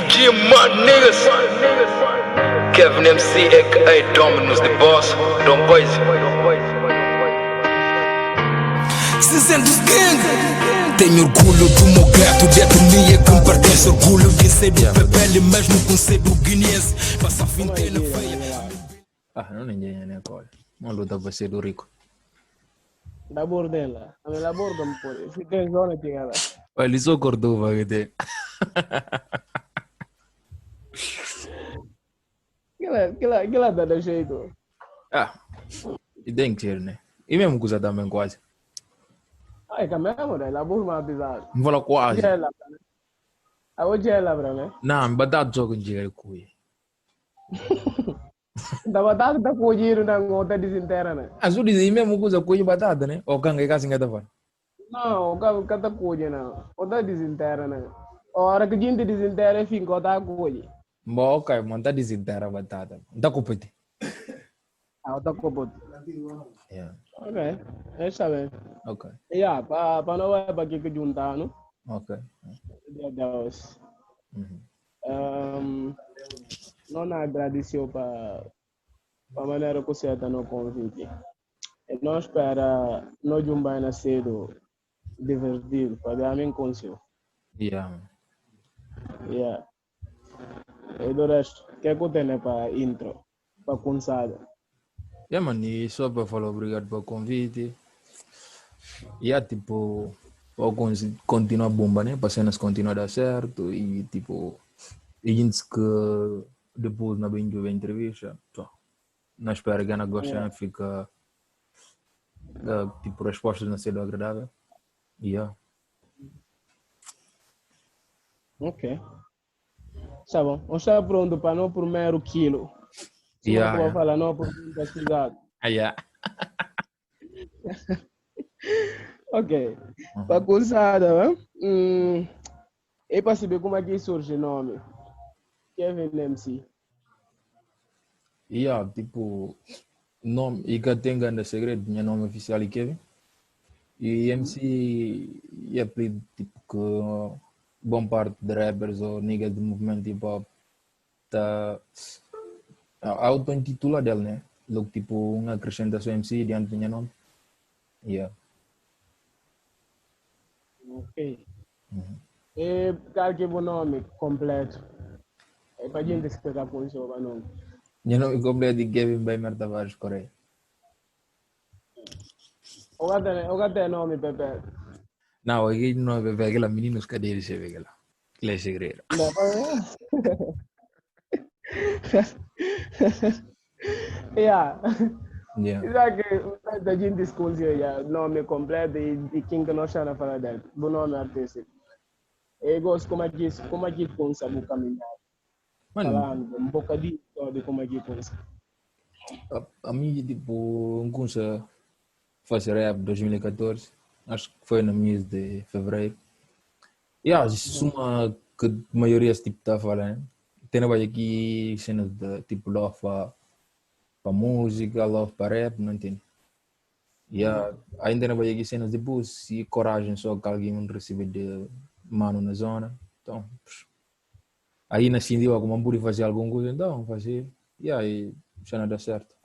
G mad niggas. Kevin MC aka Dominus the boss. Don't boys. 600 gang. Tenho orgulho do meu gato, de etnia que me pertence. Orgulho de ser do PPL, mesmo com ser do guineense. Passa a vintena feia. Não ninguém é agora. Uma luta vai ser do rico. Labor dela. A minha labor como pode. Se tem zona que ela. Olha, ele só acordou, vai ter. Que ela dá de jeito. E tem que ser, né? E mesmo coisa também quase. Ai, que mesmo, né? Labor mais bizarro. Não fala quase. Gela, né? A hoje é lá, né? Não, me batata só com dinheiro cuy. Da batata da cogido na outra desinterra, né? Só dizer mesmo coisa cuy batata, né? Ou canga que assim que tá falando. Não, o que tá cogido, não. Outra desinterra, né? A hora que a gente desinterra, fica outra coisa. Bom, ok, mas tá desinterra batata. Não tá competindo. Outra coisa. Yeah. Ok, está bem. Ok. Yeah, para não é para que juntar, não? Ok. Dia Deus. Uhum. Não agradeceu para a maneira que você está no convite. E não espera, não de um banho cedo, divertido, para mim consigo. Yeah. Yeah. E do resto, o que é que eu tenho para intro, para começar? Yeah, mano, e só para falar obrigado pelo convite. Yeah, tipo, para continuar a bomba, né? Para cenas continuar a dar certo e tipo, e gente que depois na bem a entrevista, só. Não espero que não gostem, fica tipo, respostas não sendo agradável. Yeah. Ok. Tá bom. Vamos estar pronto para não primeiro quilo. Se eu vou falar, não, por pesquisar. Yeah. Ok. Para começar, e para saber como é que surge o nome. Kevin MC. Yeah, tipo, nome, e que tem grande segredo, meu nome oficial é Kevin. E MC é apelido tipo que bom parte de rappers ou niggas do movimento hip hop tá auto-intitula dele, né? Logo tipo uma acrescentação MC diante do meu nome. Yeah. Ok. E qual que é o nome completo? É para a gente explicar por isso o nome. Meu nome completo é Kevin Baimer Tavares Correia. O que é nome, Pepe? Não, aqui não é bebê, aquela menina os cadeiros se vê lá. Aquela é segredo. Yeah. Yeah. Já que a gente discute o nome completo e quem que nós estamos falando dele. O nome artístico. E gosto como é que funciona o caminhar. Mano, Falando um bocadinho de como é que funciona. a mim, tipo, não consigo fazer rap 2014. Acho que foi no mês de fevereiro. E isso é uma que a maioria tipo está falando. Tem aqui cenas de tipo love para música, love para rap, não entendo. E ainda não vai aqui cenas de bus e coragem só que alguém não recebe de mano na zona. Então, aí na Cindy alguma pode fazer alguma coisa, então fazer. E aí já não dá certo.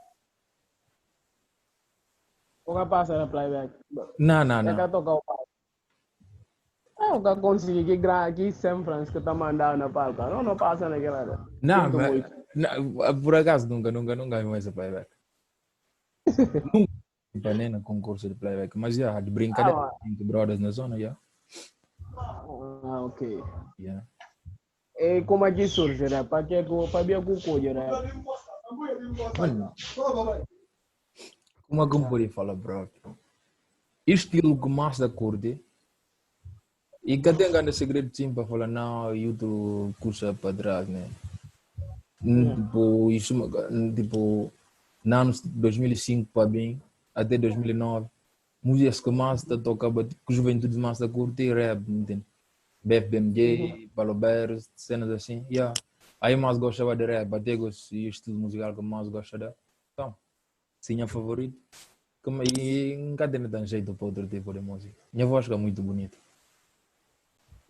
O que passa na playback? Não, não, É que não. toca o palco. O que consegui que San Francisco está mandando na palco. Não passa naquela. Não, Sinto mas, muito. não, por acaso nunca vi mais a playback. Nunca nem no concurso de playback, mas já, de brincadeira, entre brothers na zona, já. Ok. Yeah. E como é que surge, né? Para ver o que né? Mano, como é que eu poderia falar, bro? Estilo que mais da curte. E que tem grande segredo sim para falar, não, YouTube cursa para trás, né? Tipo, isso, tipo, no ano 2005 para bem, até 2009, músicas que mais da tocava, que juventude mais da curte, rap, entende? BFBMJ, Balobeiros, cenas assim, yeah. Aí mais gostava de rap, até gosto e estilo musical que mais gosta de. Então, sim, é favorito. E nunca tem tanto jeito para outro tipo de música. Minha voz é muito bonita.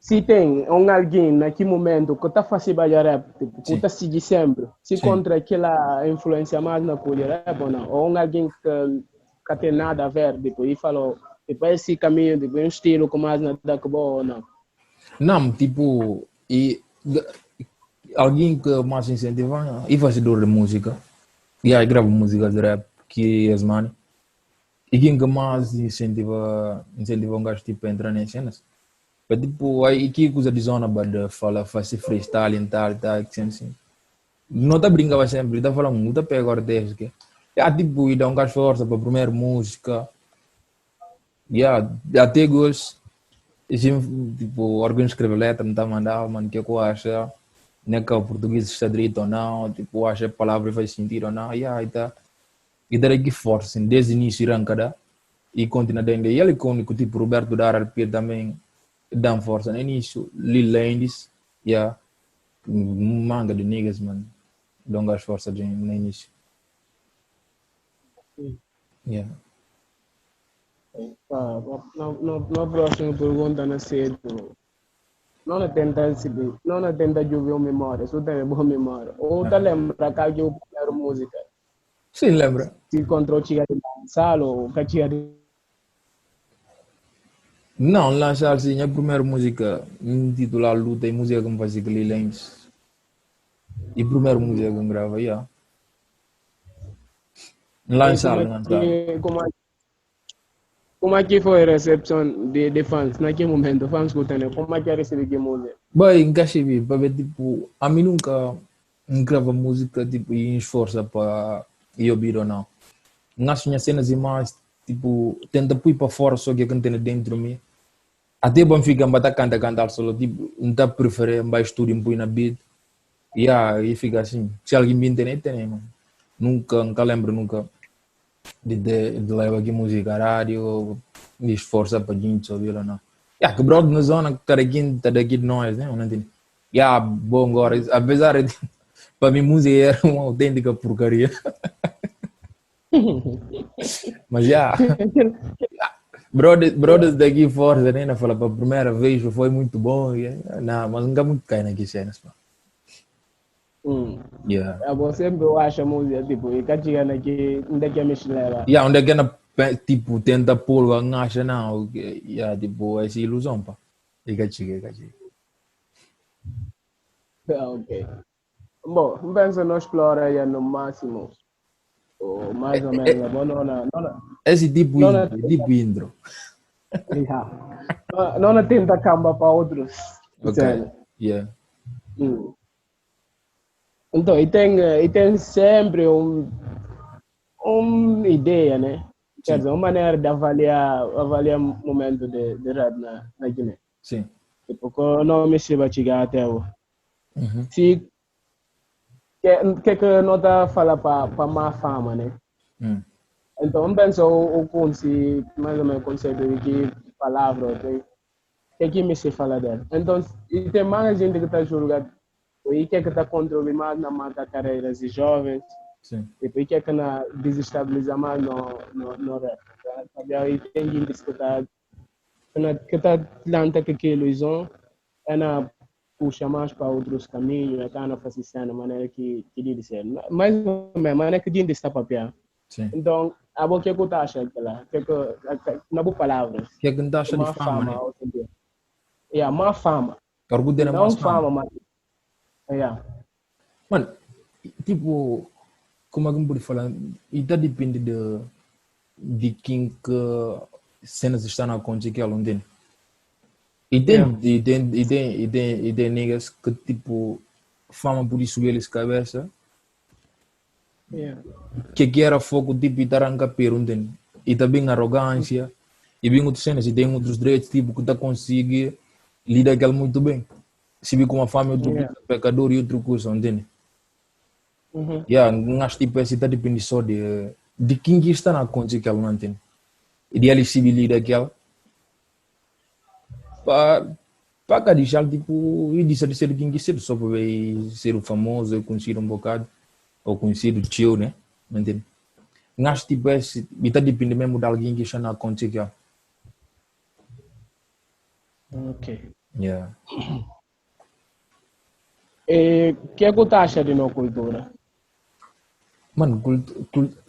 se tem alguém naquele momento que está fazendo rap, tipo, que está seguindo sempre, se contra aquela influência mais na colher rap ou não, ou alguém que tem nada a ver, tipo, e falou, tipo, esse caminho, tipo, um estilo com mais nada que bom ou não. Não, tipo, alguém que mais incentiva e fazedor de música, e aí grava música de rap, que é as mano, e quem que mais incentiva um gajo tipo a entrar nas cenas. Mas tipo, aí que coisa de zona bada fala, faz freestyle e tal, que assim. Não tá brincando sempre, tá falando muito, pega agora desde que. Tipo, e dá um gajo força para a primeira música. Até gosto. Tipo, alguém escreve letra, não tá mandando, mano, que eu acho. Não é que o português está direito ou não, tipo, acha a palavra faz sentido ou não. E tá. E daí que força, assim, desde o início arrancada. E continua dentro. E ele com tipo Roberto da RP também dá força no início. Lil Landis, manga de niggas, mano. Dão gas força no início. Na próxima pergunta, na cedo, não tenta de ouvir memória, só tem boa memória. Ou tá lembra que eu primeira música? Sim, lembra. Se encontrou tinha de dançar ou que tinha de... Não, lançar assim, a primeira música, intitulada Luta, e música que me fazia com Lil Landis. E a primeira música que eu grava, Lançar. Como é que foi a recepção de fãs naquele momento? Fãs escutando, como é que recebi que música? Bem, encaixei para ver, tipo, a mim nunca grava música, tipo, e esforça para ir ouvir ou não. Nas minhas cenas e mais, tipo, tenta pôr para fora só que eu canto dentro de mim. Até bom fica, mas cantar solo, tipo, não tá preferir, mais estúdio, põe na beat. E fica assim. Se alguém me entende, tem, mano. Nunca lembro, de levar aqui música à rádio, de esforçar para gente ouvir ou não. Que brother na zona, que tá daqui de nós, né? Não entende? Bom, agora, apesar de, para mim, música era uma autêntica porcaria. Mas brothers daqui fora, né? Fala para a primeira vez, foi muito bom. Não, mas nunca muito cai naquelas cenas, pá. Você sempre acha música, tipo, e que chega aqui, onde é que é mexilera? Onde é que é, tipo, tenta pôr, não acha, não. Tipo, essa ilusão, pá. E que chega. Ok. Bom, penso não explora aí no máximo. Ou mais ou menos, esse tipo intro. Não tenta camba para outros. Ok, Então, e tem sempre uma ideia, né? Quer dizer, uma maneira de avaliar o momento de rap na Guiné. Sim. Tipo, que não me se vai chegar até o. Se que não está falando para má fama, né? Então, eu penso o conceito, mais ou menos o conceito de que palavra, que me se fala dela. Então, e tem mais gente que está julgando, e que está contribuindo mais na marca carreiras de jovens, e que está desestabilizando mais no rap. E tem gente que está planta que aquilo é na puxa mais para outros caminhos, é que não faz isso de maneira que diz ser. Mas maneira que gente está papel. Então, a boa que eu acho aquela, na boa palavras. Que não está achando de fama, né? Má fama. Orgulho não fama, mas mano, tipo, como é que eu posso falar? Isso depende de quem que cenas estão a acontecer que ela não tem. E tem niggas que tipo fama por isso eles cabeça. Que era fogo tipo e taranca pero não. E também arrogância e bem outras cenas e tem outros direitos tipo que tá consegue lidar aquilo muito bem. Se vê com uma fama outro pecador e outro coisa, entende? Mas tipo esse tá depende só de quem que está na conta que ela não entende. E de ele se lida aquela para deixar tipo e de ser quem que ser só para ser o famoso, conhecido um bocado ou conhecido tio, né? Não entende? Mas tipo esse e tá depende mesmo de alguém que está na conta que ela. Ok. Yeah. E que é que tu acha de nossa cultura? Mano,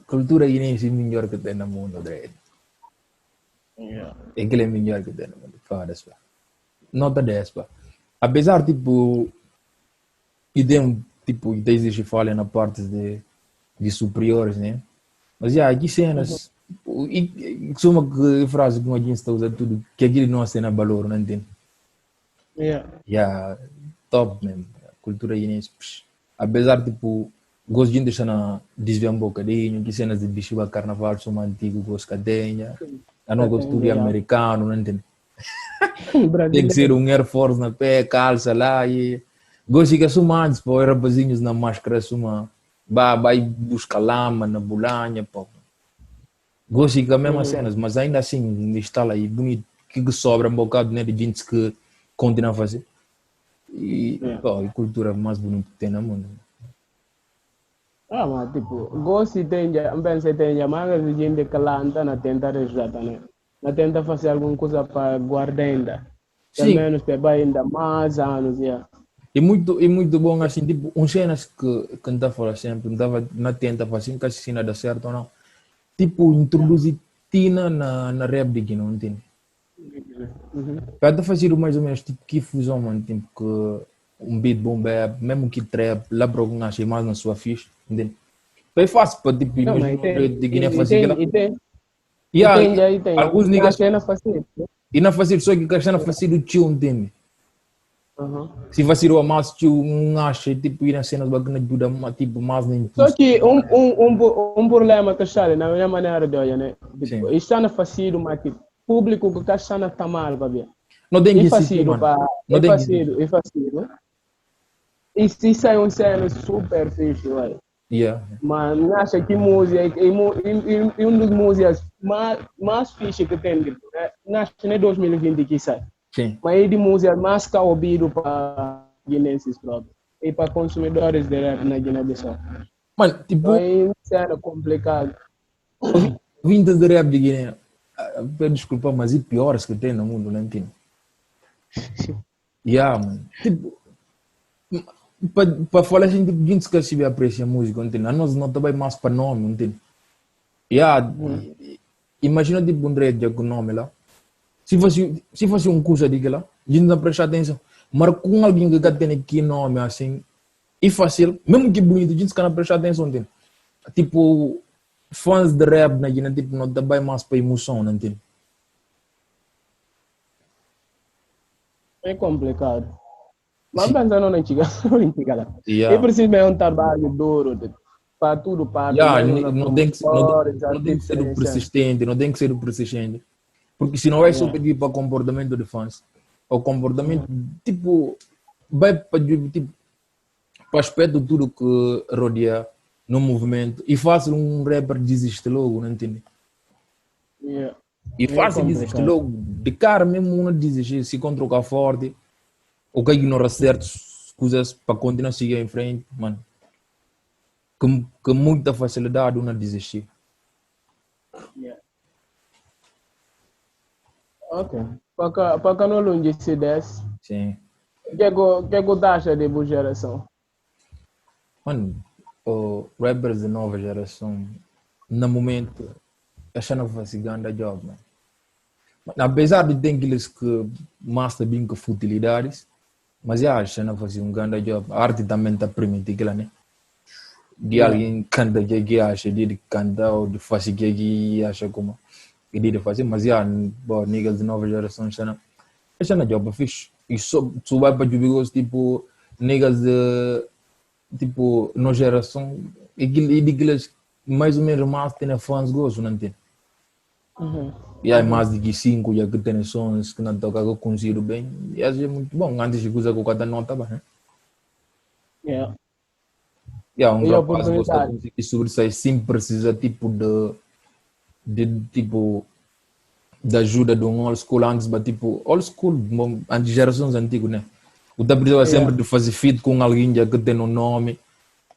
cultura guinense é melhor que tem no mundo, Dre. Yeah. É que é melhor que tem no mundo. Fala isso. Nota 10, pá. Apesar, tipo, tipo, existe falha na parte de superiores, né? Mas, já, aqui cenas, e suma que frase que a gente está usando tudo, que aquilo não é cena valor, não entende? Yeah. Yeah, top mesmo. Cultura guinense. Apesar, tipo, gosto de deixar na desviar um bocadinho, que cenas de bicho carnaval são antigo, gosto de cadeia. Eu não gosto de Yeah. americano, não entende? Tem que ser Brasileiro. um Air Force na pé, calça lá e... Gosto que suma antes, pô, rapazinhos na máscara, suma... Vai buscar lama na bolanha, pô. Gosto que a mesma cenas, mas ainda assim está lá e bonito, que sobra um bocado, né, de gente que continua a fazer. E, pô, a cultura mais bonita que tem no mundo. Ah, mas tipo, gosto tem já, pensa tem já, mas a gente que lá anda na tenta resgatar, né? Na tenta fazer alguma coisa para guardar ainda. Pelo Sim, menos para ainda mais anos, já. e muito bom assim, tipo, uns cenas que não fala sempre, não estava na tenta fazer, que se nada certo ou não. Tipo, introduzir tina na rap de Guiné, não entende? Para fazer mais ou menos tipo que fusão, mano, tipo que um beat bom bap, mesmo que trap, lá para algum achei mais na sua ficha, entende? É fácil para tipo, Não, mas imagina um tem, rap de Guiné e fazer tem, aquela. e tem, E e há tem, já, e tem. alguns A niggas, cena facilita. e não fazer só que a cena fazer o tio, entende? Uhum. Se fazer o amasso, tio, não acha, tipo, ir nas cenas bacanas, ajuda, tipo, mais nem Só impulso. que um problema que está na minha maneira de olhar, né? Tipo, Sim. está na facido, mas tipo, público que está na tamal, babia. Não tem E que insistir, facido, mano. pá, Não tem que insistir. e facido. E se sai um cena super fixe, vai. Yeah. Mas acha que música, e um dos músicas mais fixe que tem, tipo, né? Acho que é 2020 que sai. Sim. Mas é de música mais que ouvido para guinenses próprios. E para consumidores de rap na Guiné-Bissau. Mano, Então tipo, é um cena complicado. vindas de rap de Guiné, desculpa, mas e piores que tem no mundo, não entendo. Yeah, mano. Tipo, para falar assim, tipo, gente que se aprecia a música, não entende? A nós não também mais para nome, não entende? Yeah, imagina tipo um dread com nome lá. Se fosse um curso daquela, a gente não presta atenção. Mas com alguém que tem aqui nome assim, e fácil, mesmo que bonito, a gente não presta atenção, entende? Tipo, fãs de rap na Guiné, tipo, não também mais para emoção, não entende? É complicado. Mas Sim. pensando na antiga, lá. É Yeah. preciso mesmo um trabalho duro para tudo, para Yeah, mesmo os não tem que, promotores, não tem que artistas, ser o etc. persistente, não tem que ser o persistente. Porque se não é só Yeah. pedir para comportamento de fãs, o comportamento, tipo, vai para tipo, para aspecto de tudo que rodeia no movimento. E fácil um rapper desiste logo, não entende? Yeah. E É fácil desiste complicado. logo. De cara mesmo, não desiste, se controlar forte, ou que ignora certas coisas para continuar a seguir em frente, mano. Com muita facilidade, não desistir. Yeah. Ok. Para não longe se desse, Sim. o que tu acha de boa geração? Mano, o rappers de nova geração, no momento, achando que vai se ganhar job, mano. Apesar de ter aqueles que mostram bem com futilidades, mas já achando que fazer um grande job. A arte também está permitindo, né? De Yeah. alguém canta que acha, de cantar ou de fazer que acha como que de fazer, mas já, bom, niggas de nova geração achando job fixe. E só vai para jubigos tipo niggas de tipo nova geração e aqueles mais ou menos mais tem fãs gostam, não tem? E aí mais de que 5 já que tem sons que não toca que eu consigo bem. E às vezes é muito bom, antes de coisa que eu cada nota, né? Yeah. E há um E rapaz que gosta de oportunidade. conseguir sobressair sem precisar tipo de tipo da ajuda de um old school antes, mas tipo old school, antes gerações antigas, né? O da precisava sempre Yeah. de fazer feat com alguém já que tem um nome,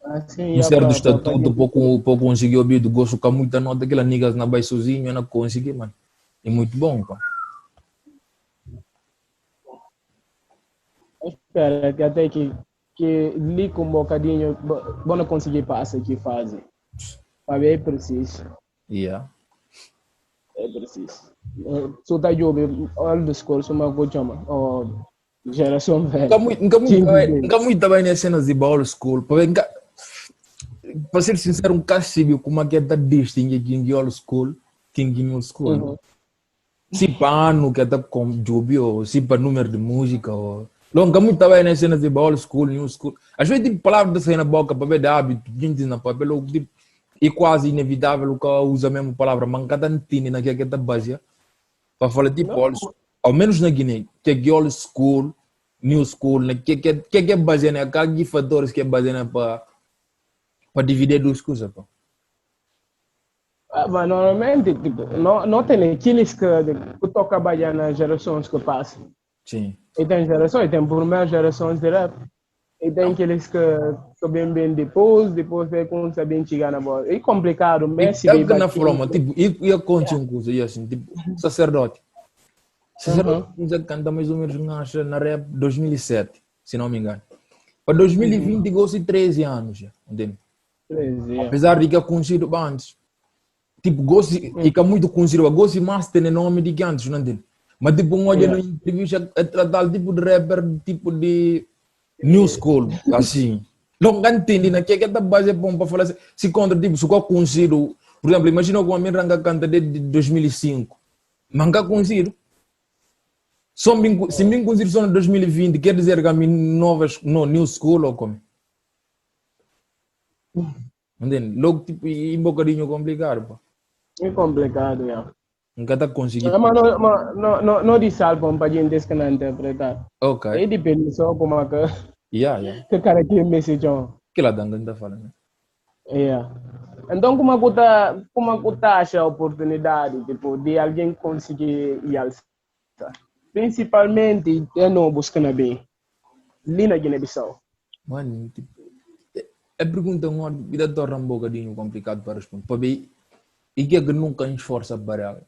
Assim, um yeah, certo para estatuto, pouco conseguir ouvir do gosto com muita nota, aquela niggas na vai sozinho, não consegui, mano. É muito bom, pá. Espera que até que li com um bocadinho, vou conseguir passar aqui fase. Para ver, é preciso. Yeah. É preciso. Só tá jovem, olha o discurso, mas vou chamar. Geração velha. Nunca muito também nas cenas de old school. Para ser sincero, um castigo como é que é da distingue King Old School, King New School. Se para ano que é com job ou se para número de música ou nunca muito também nas cenas de old school, new school. Às vezes tipo palavras de sair na boca para ver de hábito, gente na papel tipo é quase inevitável o que usa mesmo palavra, mas cada tine na que é da base para falar tipo old school. Ao menos na Guiné, que é old school, new school, que é base né, que fatores que é base né para dividir duas coisas, pá. Mas normalmente, tipo, não tem aqueles que toca trabalhar nas gerações que passam. Sim. E tem gerações, tem primeiras gerações de rap. E tem aqueles que bem depois vai começar bem chegar na bola. É complicado, mas se é que na forma, tipo, eu conto uma coisa, e assim, tipo, sacerdote. Sacerdote, canta mais ou menos na rap 2007, se não me engano. Para 2020, gosto de 13 anos já, entende? 13, apesar de que eu conhecido antes. Tipo, gosto, e que é muito conhecido, gosto mais de ter nome de que antes, não entende? Mas tipo, um olho na entrevista é tratar tipo de rapper, tipo de new school, assim. Não entende, né? Que é da base bom para falar assim. Se contra, tipo, se eu conhecido, por exemplo, imagina que a minha ranga canta desde 2005, mas nunca conhecido. Se me conhecido só em 2020, quer dizer que a minha new school ou como? Entende? Logo, tipo, é um bocadinho complicado, pá. É complicado, já. Nunca está conseguindo. Mas não disse álbum para a gente que não interpretar. Ok. Aí depende só como é Yeah. que cara que message on. Que lá dando está falando. Yeah. Então, como é que tá acha a oportunidade tipo, de alguém conseguir ir alçar? Principalmente, eu não buscando bem. Ali na Guiné-Bissau. Mano, tipo, a pergunta uma vida torna um bocadinho complicado para responder. Para ver, e que é que nunca nos esforça para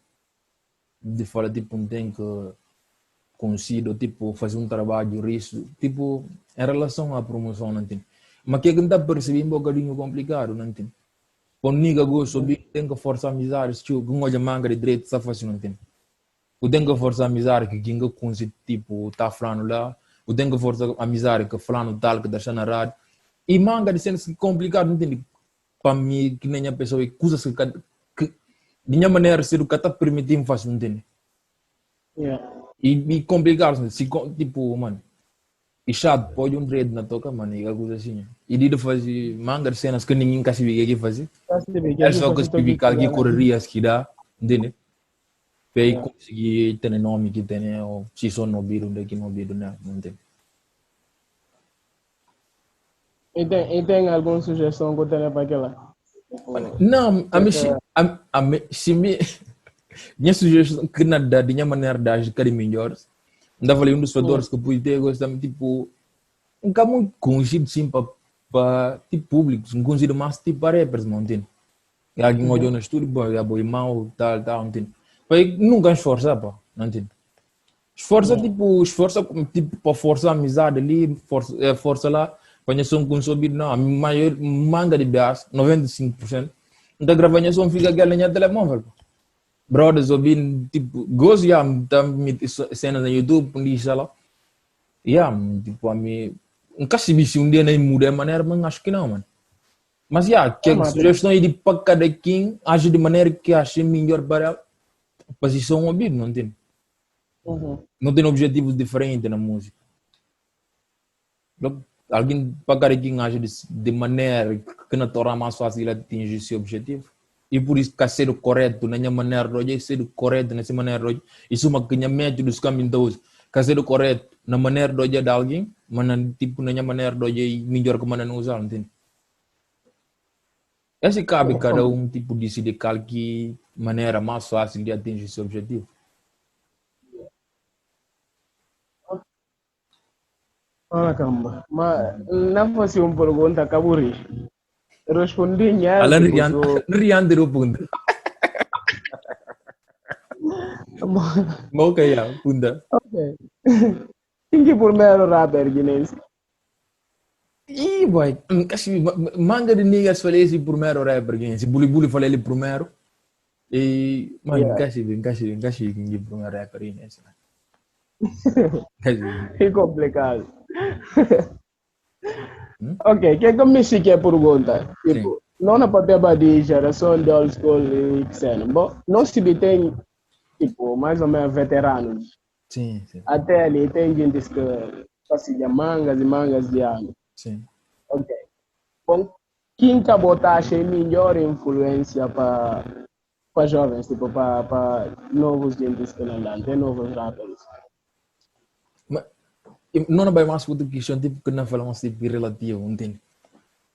de falar, tipo, não tem que conseguir, tipo, fazer um trabalho, risco, tipo, em relação à promoção, não tem. Mas que é que não está percebendo um bocadinho complicado, não tem. Quando ninguém gosta, tem que forçar amizades, tio, que olha manga de direito, está fácil, não tem. O tem que forçar amizade que quem consegue, tipo, tá falando lá, o tem que forçar amizade que falando tal, que deixa na rádio. E manga de cenas complicado, não tem. Para mim, que nem a pessoa, coisas que de minha maneira, ser o que está permitindo fazer, não tem. Yeah. E complicado, se, tipo, mano, e chato, pode um direito na toca, mano, e coisa assim. E de fazer manga de cenas que ninguém quer saber o que fazer. É só que explicar que correrias que dá, entende? Para aí conseguir ter nome que tem, ou se só não viram daqui, não viram, não entende? E tem alguma sugestão que eu tenho para aquela? Não, minha sugestão que nada, de minha maneira de agir, que é melhor. Ainda falei um dos fatores que eu pude ter, gostava, tipo, um cara muito conhecido, sim, para tipo público, um conhecido mais tipo para rappers, não entende? E alguém olhou no estúdio, já boi mal, tal, não entende? Mas nunca esforça, pá, não entende? Esforça, tipo, para forçar a amizade ali, força lá, conhecer um consumido, não, a maior manga de bias, 95%, então gravando a som fica aquela linha de telemóvel, pá. Brothers ouvindo, tipo, gosto já, cenas no YouTube, um dia lá. Yeah, tipo, a mim, nunca se vi se um dia nem muda a maneira, mas acho que não, mano. Mas, yeah, que a sugestão é de para cada quem age de maneira que ache melhor para a posição ouvido, não tem? Não tem objetivos diferentes na música. Alguém para cada quem age de maneira que não torna mais fácil atingir esse objetivo. E por isso que ser correto na minha maneira de hoje, ser correto nessa maneira de hoje, isso é uma que método dos caminhos de hoje. Que ser correto na maneira de hoje de alguém, mas tipo na minha maneira de hoje é melhor que maneira não usar, entende? Esse cabe cada um tipo decide que maneira mais fácil de atingir esse objetivo. Ah, caramba. Mas não fosse uma pergunta caburi. Respondi nha. Alan Rian de punta. Mau kayak punta. Okay. Quem que primeiro rapper guinense? Ih, boy, kasi manga de niggas falei esse primeiro rapper, esse Bully Bully falei ele primeiro. E, mano, Yeah. kasi que primeiro rapper, esse, né? Kasi, Que complicado. Ok, que é que me chique pergunta? sim, Tipo, não na pateba de geração de old school e cena. Bom, não se tem, tipo, mais ou menos veteranos. sim, sim, Até ali tem gente que fazia mangas e mangas de anos. sim. Ok. Bom, quem cabotaje é melhor influência para jovens, tipo, para novos gentes que não dão, tem novos rappers. Mas, não vai mais outra questão, tipo, que não falamos tipo relativo, entende?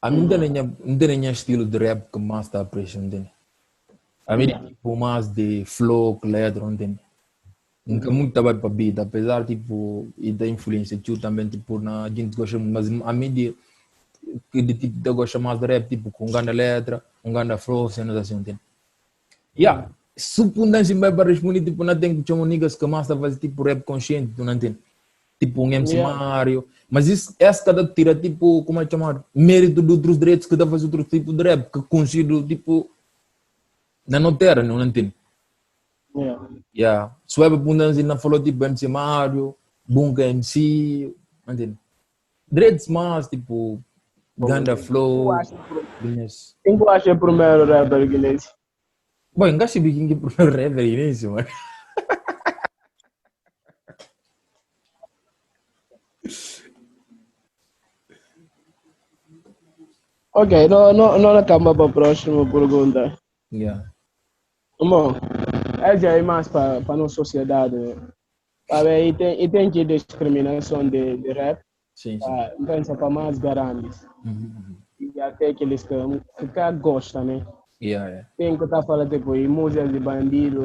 A mim não tem nenhum estilo de rap que mais está presente, entende? A mim, tipo, mais de flow, letra, entende? Nunca muito trabalho para beat, apesar, tipo, e da influência, tio também, tipo, na gente gosta, mas a mim, de tipo, eu gosto mais de rap, tipo, com grande letra, com grande flow, cenas assim, entende? Yeah, supondo assim, vai para responder, tipo, não tem que chamar niggas que mais está fazendo, tipo, rap consciente, tu não entende? Tipo um MC Yeah. Mario, mas isso, essa cada tira, tipo, como é que chamar? Mérito de outros direitos que dá fazer outro tipo de rap, que consigo, tipo, na notera, não entende? Yeah. Yeah. Suebe abundância não falou tipo MC Mario, Bunga MC, entende? Dreads mais, tipo, Ganda Flow, business. Quem que acha o primeiro rapper guinense? Bom, engaste biquinho que pro rapper início, mano. Ok, não acaba para a próxima pergunta. Yeah. Bom, é já é mais para a nossa sociedade. Para ver, e tem que discriminação de rap, Sim, sim. pensa para mais grandes. E até aqueles que gostam, né? Yeah, yeah. Tem que estar falando tipo, de músicas de bandido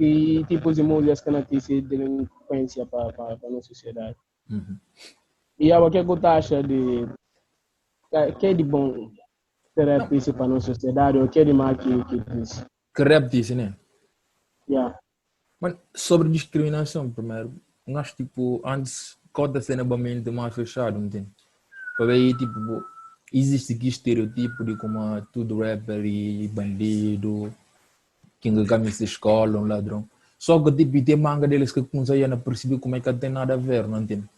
e tipos de músicas que não têm sido delinquência para a nossa sociedade. E o que você acha de que é de bom ter rap isso para a nossa sociedade ou que é de mal que diz? Que rap disse, né? Yeah. Mano, sobre discriminação, primeiro, eu acho, tipo, antes, cota cena bastante mais fechado, entende? Para aí, tipo, existe aqui estereotipo de como tudo rapper e bandido, que engana se escola, um ladrão. Só que, tipo, tem manga deles que conseguem não perceber como é que tem nada a ver, não entende?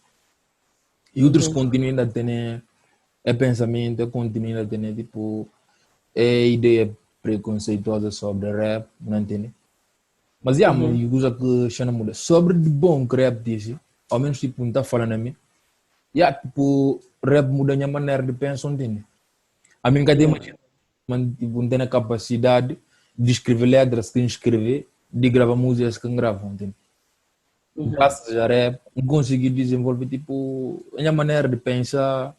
E outros continuam a ter pensamento, continuam a ter, tipo, ideia preconceituosa sobre rap, não entende? Mas, mas usa que chama muda. Sobre de bom que rap disse, ao menos, tipo, não está falando a mim. Tipo, rap muda a maneira de pensar, entende? A mim, cadê tipo, não tem a capacidade de escrever letras que escrever, de gravar músicas que gravam, entende? Graças a rap, consegui desenvolver, tipo, a minha maneira de pensar,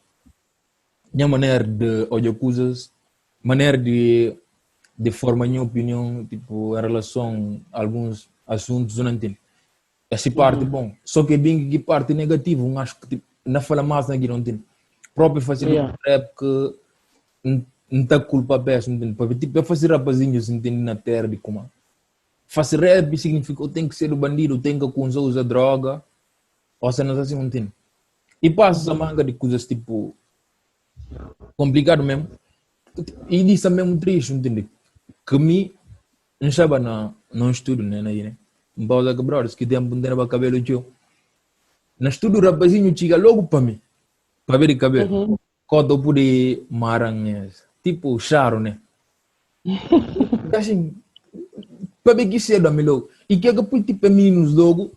minha maneira de olhar coisas, maneira de formar minha opinião, tipo, em relação a alguns assuntos, não entende? Essa parte bom. Só que bem que parte negativa, acho que tipo, não fala mais naquilo, não entende? Próprio fazer rap que não está culpa peça, entende? Tipo, eu fazer rapazinhos, entende? Na terra de como. Fazer rap significa eu tenho que ser o bandido, eu tenho que usar droga, ou seja, não assim, não entende? E passa a manga de coisas tipo complicado mesmo. E isso é mesmo triste, entende? Que me não sabe não estudo, né? Né? Não pode quebrar, se que tem um cabelo tio. Na estudo rapazinho chega logo para mim, para ver o cabelo. Quando eu pude maranhas, tipo charo, né? Assim, para ver que cedo me logo. E que é que tipo meninos logo,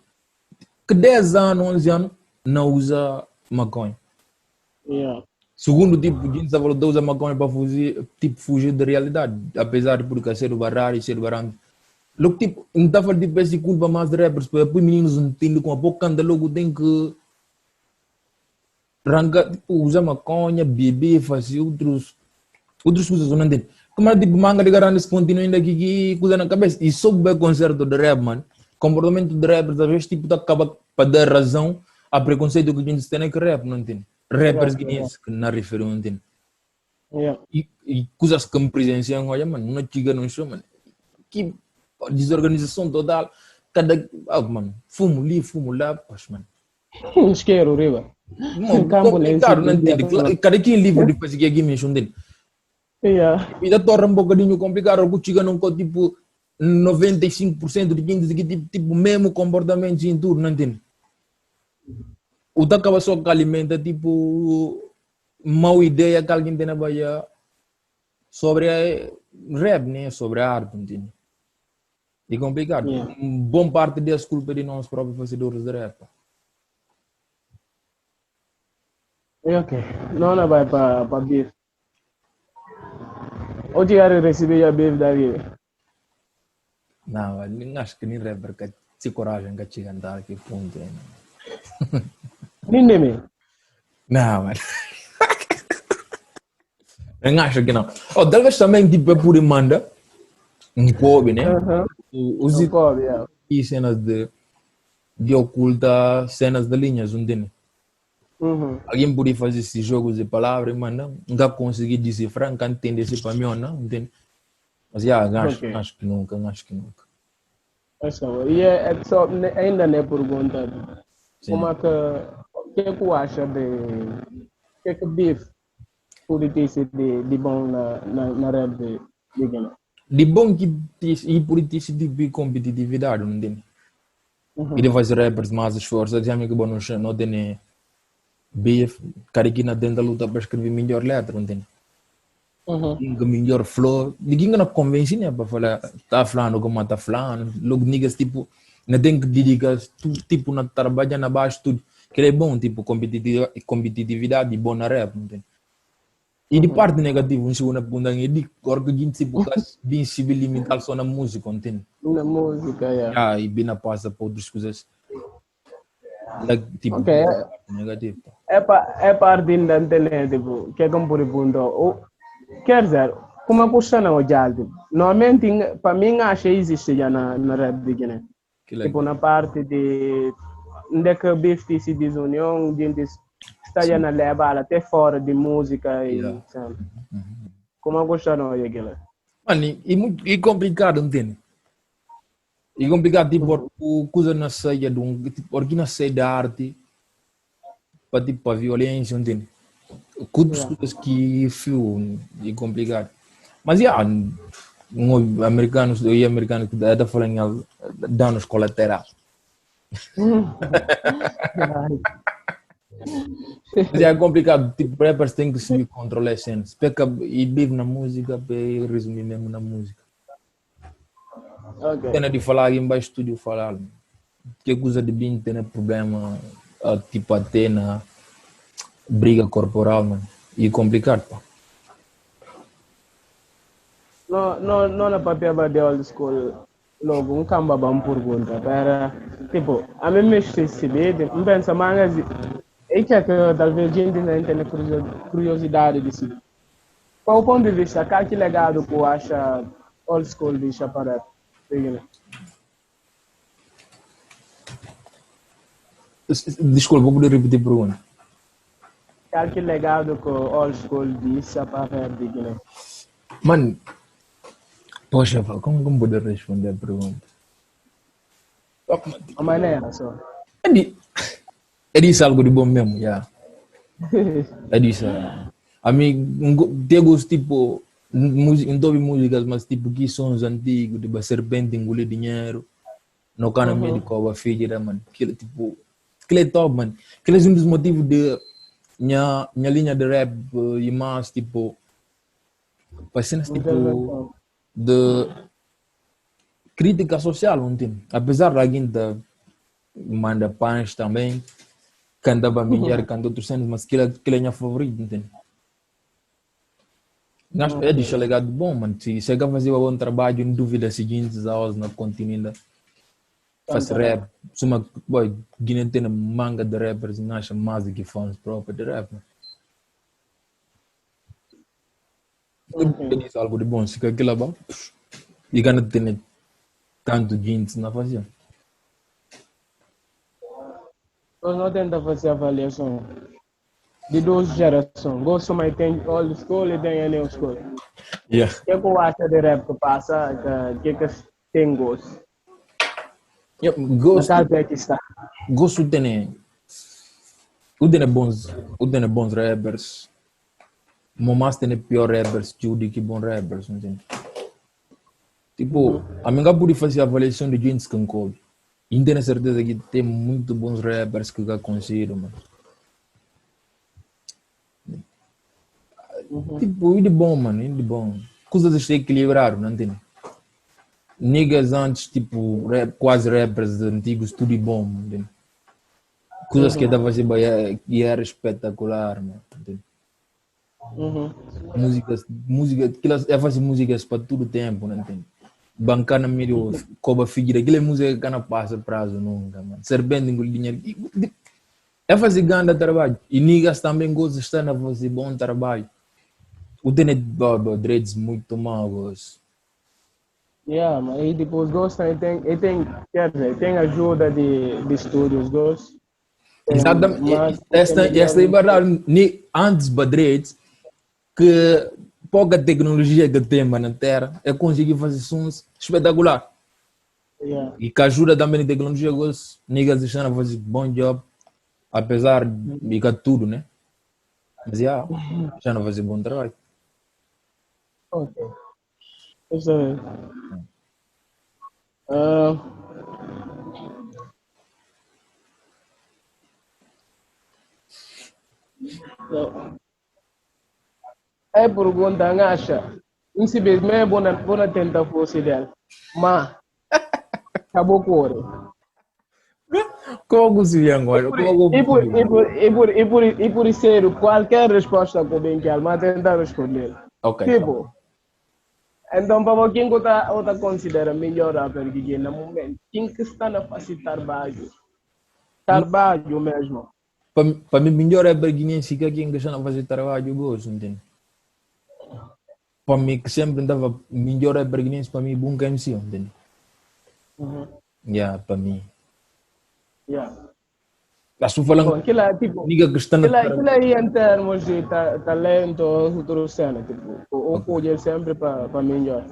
que 10 anos, 11 anos, não usa maconha. Yeah. Segundo tipo, a gente falou de usar maconha para fugir, tipo, fugir da realidade. Apesar de porque ser o barrar e ser o barranco. Logo, tipo, não está falando de essa culpa mais de rappers, porque depois meninos não entendem com a boca, anda logo tem que arrancar, tipo, usar maconha, beber, fazer outras coisas, não entende? Como é tipo manga de garantes continuam ainda aqui, coisa na cabeça. E só o concerto de rap, mano. Comportamento de rappers, às vezes, tipo, tá acaba para dar razão a preconceito que a gente tem que rap, não entende? Rappers guineenses que não referem, não entende? Yeah. E coisas que me presenciam, olha, mano, não chega, não show, mano. Que desorganização total. mano, fumo ali, fumo lá, pois, mano. Isqueiro, riba. Complicado, não entende? Cada quem livre de fazer que aqui mesmo dele. Yeah. E da torna um bocadinho complicado, porque chega num tipo 95% de quem diz que tipo mesmo comportamento em tudo, não entende? O da acaba só que alimenta tipo mau ideia que alguém tem na Bahia sobre a rap, né? Sobre a arte, entende? É complicado. Yeah. Bom parte das culpas de nós próprios fazedores de rap. Ok. Não vai para beef. Onde era receber a beef daí? Não, acho que nem rapper que se coragem que chega a andar aqui ponto. Ninguém. Não, mano. Eu acho que não. Oh, talvez também tipo é por manda um cobre, né? Os Não pode, yeah. e cenas de oculta, cenas de linhas, não tem? Alguém podia fazer esses jogos de palavras, mas nunca consegui decifrar, nunca entender esse para mim ou não, entende? Mas acho que nunca. E é só, ainda não é pergunta. Sim. Como é que, o que é que acha de, o que é que beef pode ter sido de bom na rap de Guiné? De bom que e por isso de competitividade, não tem? E de fazer rappers mais esforçados, já me que bom não tem beef, cara que na dentro da luta para escrever melhor letra, não tem? Melhor flow, ninguém não convence né para falar, tá falando como tá falando, logo niggas tipo, não tem que dedicar tudo tipo na trabalho na base tudo, que é bom tipo competitividade bom na rap, não tem? E de parte negativa, um segundo ponto é de cor que a gente tipo bem civil limitar só na música, entende? Na música, yeah. E bem na passa para outras coisas, tipo Ok. negativo. É parte da internet, tipo, que é como por exemplo, quer dizer, como é que está na Ojal? Normalmente, para mim, acho que existe já na rap de Guiné. Tipo, na parte de onde é que o beef se desunião, gente está já na leva até fora de música e sabe? Como é que está na Ojal? Mano, e complicado, entende? E complicado, tipo, o coisa na saia de tipo, porque na saia da arte, para tipo, a violência, entende? Coisas que fio e complicado. Mas, americanos que está falando danos colaterais. Mas é complicado, tipo, rappers têm que se controlar a cena. E vive na música, para resumir mesmo na música. Okay. Tendo de falar em baixo estúdio falar que coisa de bem tem problema tipo até na briga corporal, mano. E complicado, pá. Não na papel de old school logo camba bam pergunta para tipo a mim me se vede pensa mais é que talvez gente não tenha curiosidade disso. Qual o ponto de vista que legado que acha old school de para Desculpa, vou poder repetir a pergunta. Que legado que old school diz para de Guiné? Mano, poxa, como poder responder a pergunta? A maneira só. É disso algo de bom mesmo, já. É disso. A mim, tem gosto tipo, não ouvi músicas, mas tipo, que sons antigos, tipo, a serpente engolir dinheiro, no cano médico, a filha, mano. Aquilo, tipo, aquilo é top, mano. Aquilo é um dos motivos de minha linha de rap e mais, tipo, para cenas, tipo, de crítica social, não tem? Apesar de alguém manda pães também, cantava melhor, canta outros cenas, mas aquilo é minha favorita, não tem? Acho que é deixa legado bom, mano. Se chega a fazer um bom trabalho, não duvida seguintes aulas na continente. Faz rap. Suma, boy, Guiné tem manga de rappers, não acha mais do que fãs próprios de rap. Eu disse algo de bom, se aquilo é bom, e gana ter tanto jeans na fazia. Nós não tenta fazer avaliação de duas gerações. Gosto mais tem old school e tem new school. Yeah. O que eu acho de rap que passa, que tem gosto? Gosto, Até que está. gosto de bons rappers. Mas tem pior rappers que bons rappers, entende? Tipo, a minha pode fazer a avaliação de gente que encolhe. E tenho certeza que tem muito bons rappers que eu considero, mano. Tipo, e de bom, mano, e de bom. Coisas se equilibraram, não entende? Niggas antes, tipo, quase rappers antigos, tudo de bom, entende? Coisas que dava a fazer e era espetacular, mano, entende? Aquelas, é fazer músicas para todo o tempo, não entende? Bancar na meio, coba figura, aquela música que não passa prazo nunca, mano. Serpente com dinheiro. É fazer grande trabalho. E niggas também gostam de estar a fazer bom trabalho. O Tenet dreads muito magos. Yeah, mas aí depois gosta quer dizer, tem ajuda de estúdios, gosta. Exatamente. Esta é verdade. Antes de dreads, que pouca tecnologia que tem na Terra, é conseguir fazer sons espetacular. Yeah. E com a ajuda também de tecnologia, os niggas estão a fazer bom job, apesar de que tudo, né? Mas estão a fazer bom trabalho. Ok. Isso é. É pergunta, acha? Infelizmente, vou tentar fosse dela. Mas, acabou com Como se agora? E por isso, qualquer resposta que eu bem quero, mas tentar responder. Ok. Tipo, então, para quem você considera melhor rapper que no momento, quem que está na fase de trabalho? Trabalho mesmo. Para mim, melhor é berguinense que quem está a fazer trabalho, eu gosto, entende? Para mim, que sempre andava melhor é berguinense, para mim, bom que MC, entende? Para mim. Estou falando Aquilo que está na aí em termos de talento, outra cena, tipo, o poder sempre para melhor.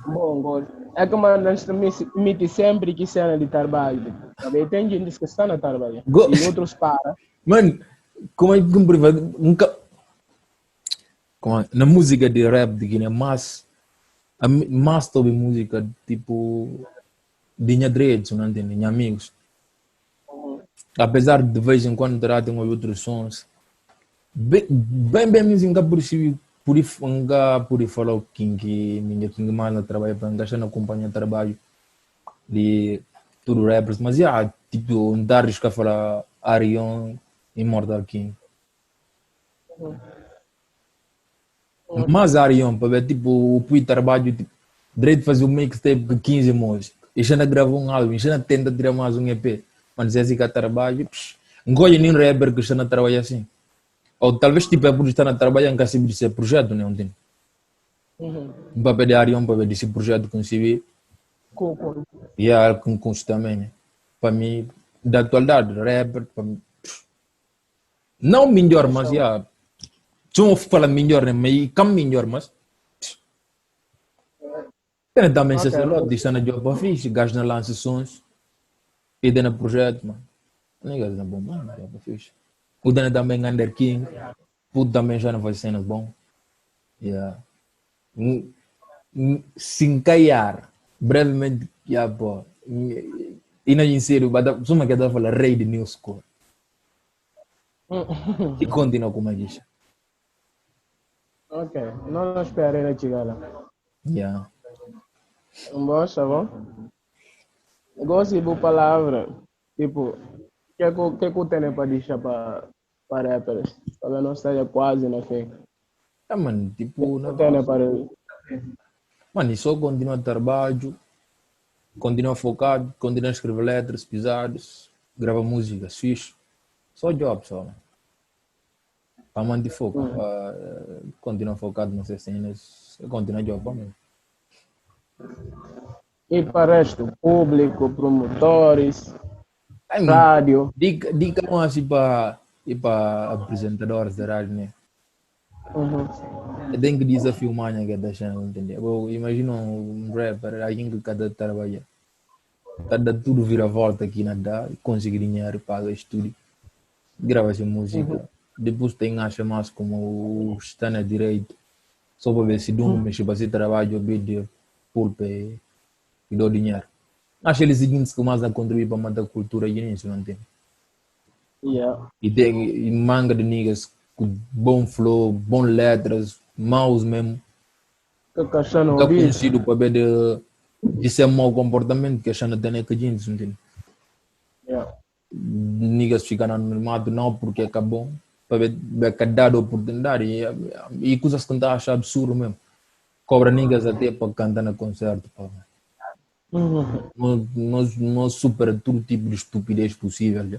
Bom, é que nós mete sempre que cena de trabalho. Também tem gente que está na trabalho e outros para. Mano, como é que nunca na música de rap de Guiné, mas sobre música tipo de minha dreads, não entende? Minha amigos. Apesar de vez em quando tratem outros sons, bem música por falar o King mais trabalha para encaixar na companhia de trabalho de tudo rappers, mas tipo, não dá risco a falar Arion e Mortal King. Mas Arion, para ver, tipo, o trabalho, tipo, direito de fazer um mixtape de 15 músicas, e já não gravou um álbum, e já não tenta tirar mais um EP, mas é assim que trabalho, não gosto nem rapper que está a trabalhar assim. Ou talvez tipo é por estar a trabalhar em casa de ser projeto, não tem? Um papel de Arion, para ver desse projeto conseguir. E há com custo também, né? Para mim, da atualidade, rapper, para mim, não melhor, mas se eu falar melhor, né? Mas como melhor, mas tem também se lá, deixa na job para fixe, gasto na lança sons, e dentro do projeto, mano. Não é gasto na bom, mano, job para fixe. O dentro também Under King, puto também já não faz cenas bom. Se encaiar brevemente, pô. E não é sério, mas só que eu falar rei de New School. E continua como é isso. Ok, não esperei na chegada. Bom, tá bom? Gosto de boa palavra. Tipo, o que eu tenho para deixar para rappers? Para não esteja quase na fim. Mano, tipo, não tenho para. Mano, só continua trabalho, continua focado, continua a escrever letras pesadas, grava músicas, fixe. Só job, só. Para manter foco, continua focado nessas cenas, continua job para mim. E para o resto, público, promotores, rádio. Dica não assim para apresentadores da rádio, né? Tem que desafio mais que da channel, entendeu? Eu imagino um rapper, alguém que cada trabalha. Tá dando tudo vira volta aqui na dá, conseguir dinheiro, paga estúdio, grava essa música. Depois tem acha mais como está na direito, só para ver se dá um mexer para esse trabalho, vídeo, pulpa e dá dinheiro. Acho eles seguintes que mais a contribuir para manter a cultura guinense, não tem? Yeah. E tem e manga de niggas com bom flow, bom letras, maus mesmo. Que cachando Nunca ouvido. conhecido para ver de ser mau comportamento que a Xana tem que gente, não tem? Yeah. Niggas ficam anonimato não porque acabou para ver que dá oportunidade e coisas que não achar absurdo mesmo. Cobra niggas até para cantar no concerto. Pá. Nós supera todo tipo de estupidez possível. Já.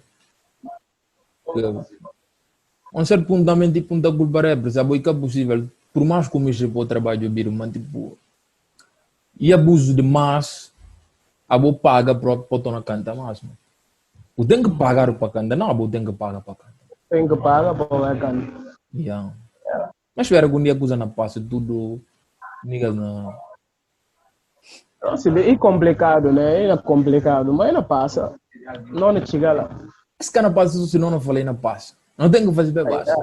Um certo ponto também tipo da culpa é, sabe o que é possível. Por mais que eu mexa para o trabalho vir, mas tipo e abuso demais, a boa paga para o cantar mais. Mano. Eu tenho que pagar para cantar, não, eu tenho que pagar para cantar. Tem que pagar para cantar. Yeah. Mas espera que um dia a coisa não passe, tudo niggas não. É complicado, né? É complicado, mas não passa. Não chega lá. Esse cara passa, senão não falei na passa. Não tem que fazer bem passa.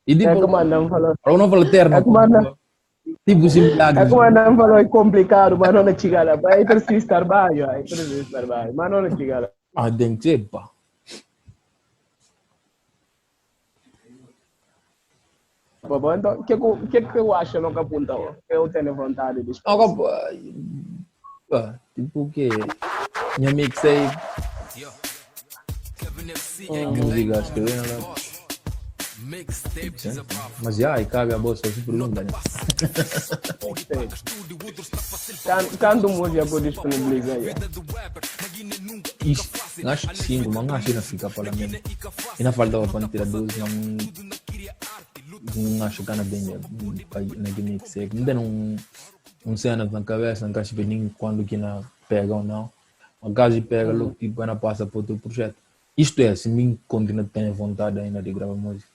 E tipo, É como não falou. eu não falo terno. É como não. Tipo, similar. É como não falou, é complicado, mas não chega lá. Mas é preciso trabalho, mas não chega lá. Ah, tem que ser, pá. Então, o que eu acho no Capunta? Eu tenho vontade de expressar. Agora, tipo o quê? Minha mixei. Música escrevendo. Mas já, e cabe a bolsa super longa, né? Quando música pode disponibilizar? Acho que sim, mas acho que não fica para mim. E não faltava para tirar 12, não acho que não bem na mixei. Não tem cena na cabeça, não acho que quando que não pega ou não. Mas caso pega, logo tipo, não passa para outro projeto. Isto é, se mim continua tendo vontade ainda de gravar música.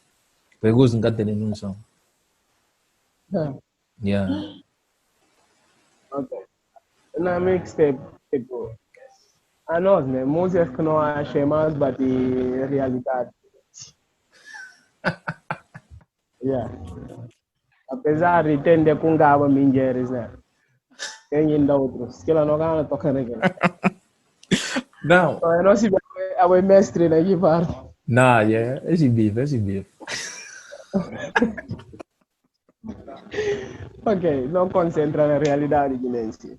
Pegou-se nunca ter denúncia. Yeah. Ok. Na mixtape, tipo, a nós, né? Músicas que não achei mais bate realidade. Yeah. Apesar de entender com gaba mingeres, né? Tem ainda outros. Que ela não gana tocar naquele. Não. Eu não sei a o mestre naquele parte. Não, yeah. Esse bife. Ok, não concentra na realidade guinense.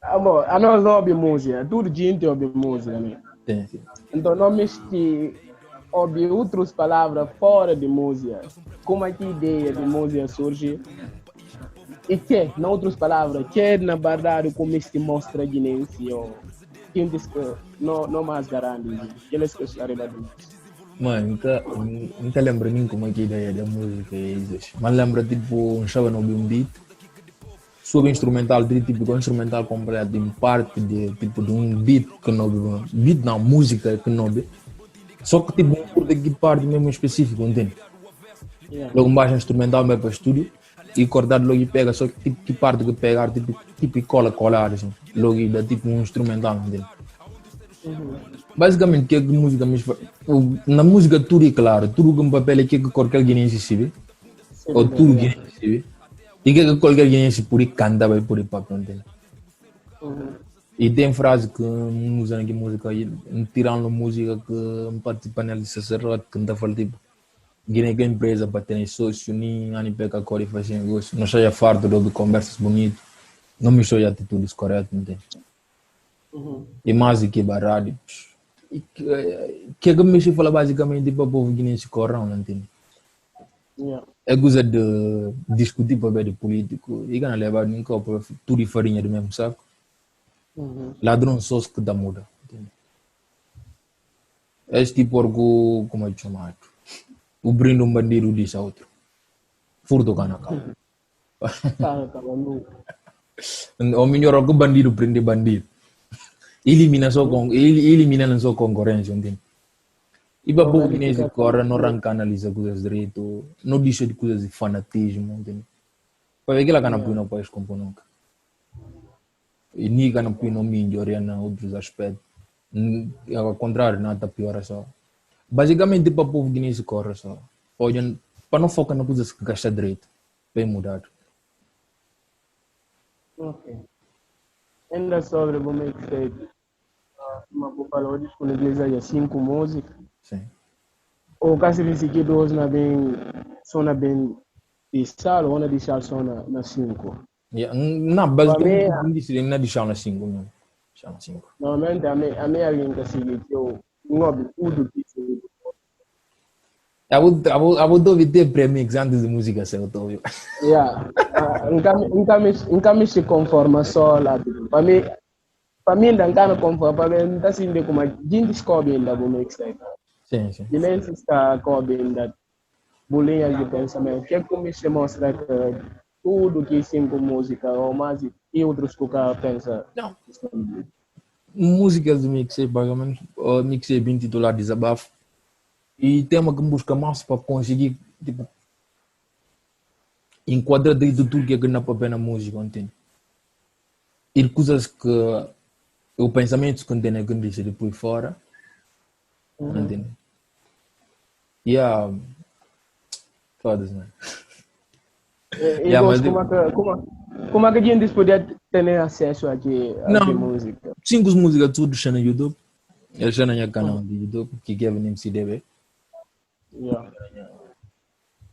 Amor, a nós não ouvimos música, tudo gente ouve música, né? Tem. Então não misture ouvir outras palavras fora de música. Como é que a ideia de música surge? E que, em outras palavras, que na verdade como se mostra guinense ou quem diz que não mais garante, que eles que estão arribando. Mano, nunca lembro nem como é que a ideia da música é isso. Mas lembro tipo um show no beat, sobre instrumental, tipo um instrumental completo, em parte de tipo de um beat que não beat não, música que não só que tipo um curto de parte mesmo específico, entende? Yeah. Logo baixa instrumental vai para o estúdio e cortado logo e pega, só que tipo que parte que pegar tipo e colar assim, logo e dá tipo um instrumental, entende? Basicamente, que é que música me faz? Na música, tudo é claro, tudo com papel é que qualquer guinense se vê, ou tudo guinense se vê, e que qualquer guinense por cantar, vai por papel, entende? E tem frase que usam aqui música, tirando música que participa nela de sacerdote, que não fala tipo, Guiné que é empresa para ter sócio, nem a peca a cor e fazer negócio, não seja farto de ouvir conversas bonitas, não me show atitudes corretas, entende? E mais do que barrado. Que é que me fala basicamente para o povo guinense corrão, não entende? Yeah. É coisa de discutir para ver de político e não levar nem copo tudo e farinha do mesmo saco. Ladrão só que dá muda, entende? Este tipo orgulho, como é que chamado? O brinde um bandido diz a outro. Furto cana cá. O melhor é que o bandido prende bandido. Elimina não só concorrência, entende? E para o povo guinense corre, não analisa coisas direito, não deixa de coisas de fanatismo, entende? Para ver que ela cana põe no país como nunca. E niga não pino melhoria em outros aspectos. Ao contrário, nada pior só. Basicamente, para o povo guinense corre só. Olha, para não focar na coisa que gasta direito. Bem mudado. Ok. Ainda sobre o mixtape, uma falou disponibilizar já 5 músicas. Sim. Ou caso de seguir dois na bem, só na bem de sal ou na de sal só na 5. Yeah. Não, Para basicamente, mim, não disse não deixar na 5 mesmo. Deixar na 5. normalmente a minha linha seguir que eu não tudo que se Eu vou ter premix antes de música ser autóvel. yeah, nunca me se conforma só lá. Para mim, não me conforma. Para mim, não assim de como a gente descobre ainda o mixtape. Sim, sim. E nem se está cobrindo bolinhas de pensamento. Que é como se mostra que tudo que 5 música ou mais e outros que o cara pensa. Não. Músicas do mixtape, basicamente, o mixtape intitulado Desabafo. E tem uma que busca mais para conseguir, tipo, enquadrar dentro de tudo que é que não é na música, entende? E coisas que o pensamento que tem que dizer depois fora, entende? E foda-se, né? E Yeah, mas como é que a gente podia ter acesso aqui a não, música? 5 músicas tudo está no YouTube. Ele está no meu canal de YouTube, que é Kevin MCDB. Yeah.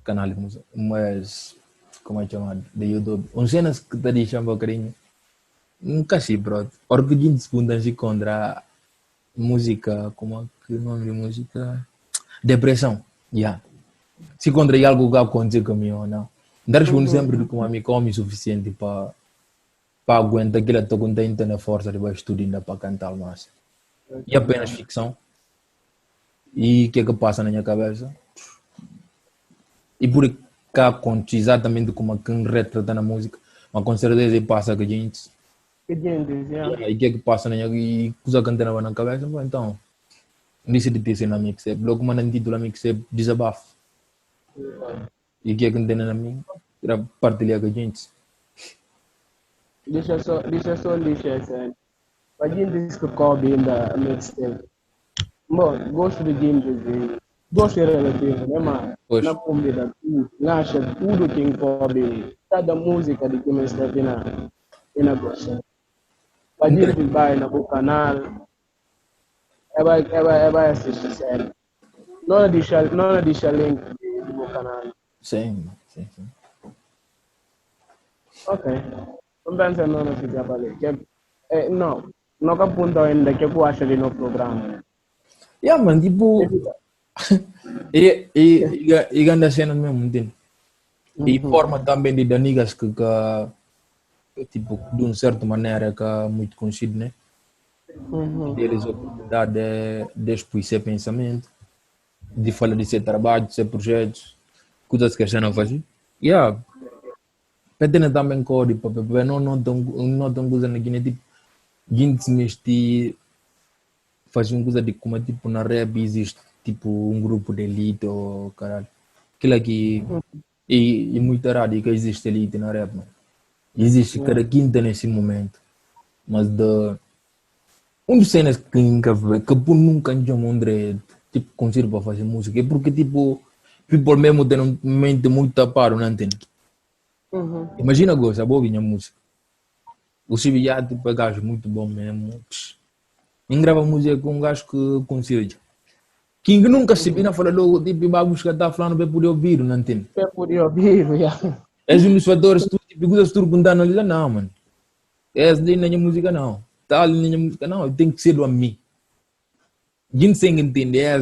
Canal de música, mas como é chamado? De YouTube. Uns cenas que te deixam um bocadinho. Nunca sei, bro. Porque a gente se contra música, como é que o nome de música? Depressão. Yeah. Se contra algo que aconteceu comigo ou não. Não respondo sempre de como a mim come o suficiente para aguentar aquilo que eu tenho na força de estudar ainda para cantar mais. E apenas ficção. E o que é que passa na minha cabeça? E por cá acontece exatamente como quem retrata na música, mas com certeza passa que a gente. Que gente, yeah. E o que é que passa na minha e coisa que não na cabeça? Então, disse de ter na mixtape, logo manda no título da mixtape Desabafo. E o que é que tem na minha? Era partilhar com a gente. Deixa só essa. A gente diz que cobre ainda mixtape. Bom, gosto de games, gosto relativo, né, mano? Pois. Na comida, tudo, acha tudo que encobre, cada música de que me está na gosta. A gente vai no canal, vai assistir série. Não deixa link do meu canal. Sim. Ok. Não pensa não fica para ali. Não que aponta ainda que eu acho ali no programa. Yeah, man, tipo. E grande cena mesmo, entende? E forma também de danigas que tipo, de uma certa maneira que é muito conhecido, né? Deles a oportunidade de expor seu pensamento, de falar de seu trabalho, de seus projetos, coisas que a gente não faz. Yeah. Pedem também código, para não tão coisa na Guiné, tipo, gente se mexer, fazer uma coisa de como, tipo, na rap existe, tipo, um grupo de elite ou caralho. Aquilo aqui, e muito raro que existe elite na rap, mano. Existe cada quinta nesse momento, mas um dos cenas que por nunca chamam André, tipo, consigo para fazer música, é porque, tipo, people mesmo tem uma mente muito tapada, não entende? Imagina agora, a boa minha música. O Chibiá, tipo, é gajo muito bom mesmo. Nem grava música com um gajo que consiga. Quem nunca se vira fala logo, tipo, vai buscar, tá falando, vai poder ouvir, não entende? Vai poder ouvir, já. É um dos fatores, tu, tipo, coisas tu perguntando ali, não, mano. Essa daí na minha música, não. Tá ali na minha música, não. Tem que ser do a mim. Gente sem entender,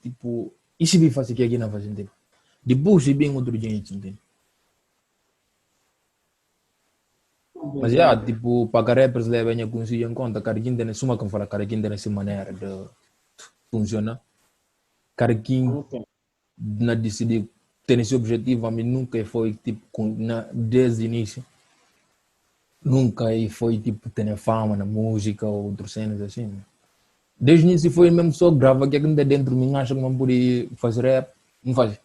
tipo, isso vai fazer que aqui não faz sentido. Depois, se bem outro gente, entende? Mas já, tipo, para que rappers levem a consciência em conta, cara, quem tem nessa uma que fala, cara, quem tem nessa maneira de funcionar, cara, quem não decidiu ter esse objetivo, a mim nunca foi, tipo, desde o início, nunca foi, tipo, ter fama na música ou outras cenas assim, né? Desde o início foi mesmo só grava, que é que não tem dentro de mim, acha que não pode fazer rap, não faz.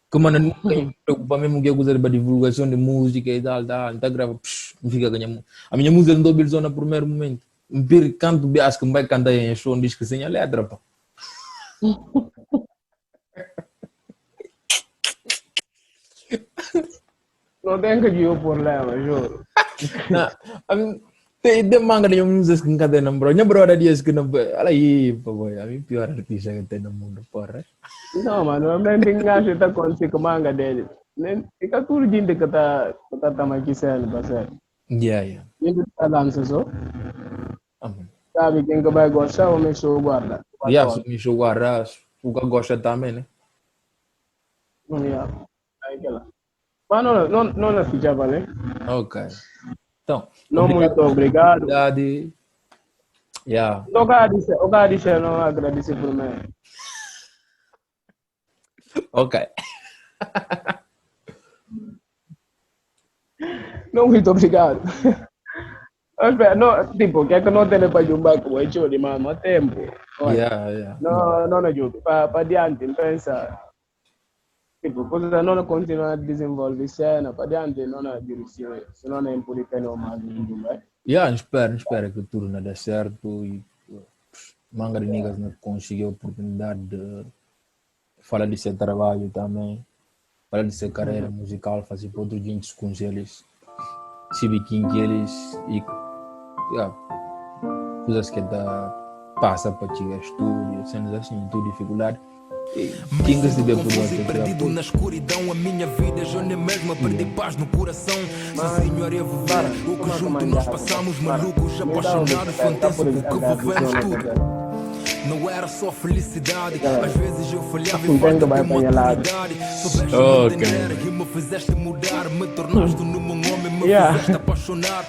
Como não me preocupa mesmo que eu uso para divulgação de música e tal, então grava, não fica a ganhar. A minha música não dou bilhão no primeiro momento. Me canto, acho que me vai cantar em show, diz que sem a letra, pá. Não tem que ir por lá, mas juro. Tem manga de música que não tem bro. Minha brother diz que não. Olha aí, pá, boy. A mim pior artista que tem no mundo, porra. Não, mano, não tem que estar com esse manga dele. Fica tudo gente que tá aqui sendo, parceiro. Yeah. Gente tá dança só. Amen. Sabe quem que vai gostar, o meu show guarda. Yeah, se me show guardas, o que gosta também, né? Yeah. Aí que lá. Mas não ficha, vale? Ok. Então, Não, muito obrigado. Yeah. O cara disse, não agradece por mim. Ok. Não, muito obrigado. Não, tipo, que é que não tem para jumbar com o hecho de mano, tempo. Yeah. Não ajuda. Para diante, pensa. Tipo, coisa não continua a desenvolver cena, para diante não na direção, senão não é por isso não mais jumbar. Yeah, espero que tudo não dê certo e manga de niggas não conseguiu a oportunidade de falar de seu trabalho também, falar de sua carreira musical, fazer para outros gente com eles, saber quem que eles e coisas que passa para chegar estúdio, cenas assim, tudo dificuldade. Quem recebeu por você perdido na escuridão, a minha vida já nem mesmo perdi paz no coração. Sozinho a reviver o que junto nós passamos, malucos apaixonados, fantásticos que vivemos tudo. Não era só felicidade, às vezes eu falhava e falta de uma oportunidade. Soubeste me entender e me fizeste mudar, me tornaste num homem, me fizeste apaixonar.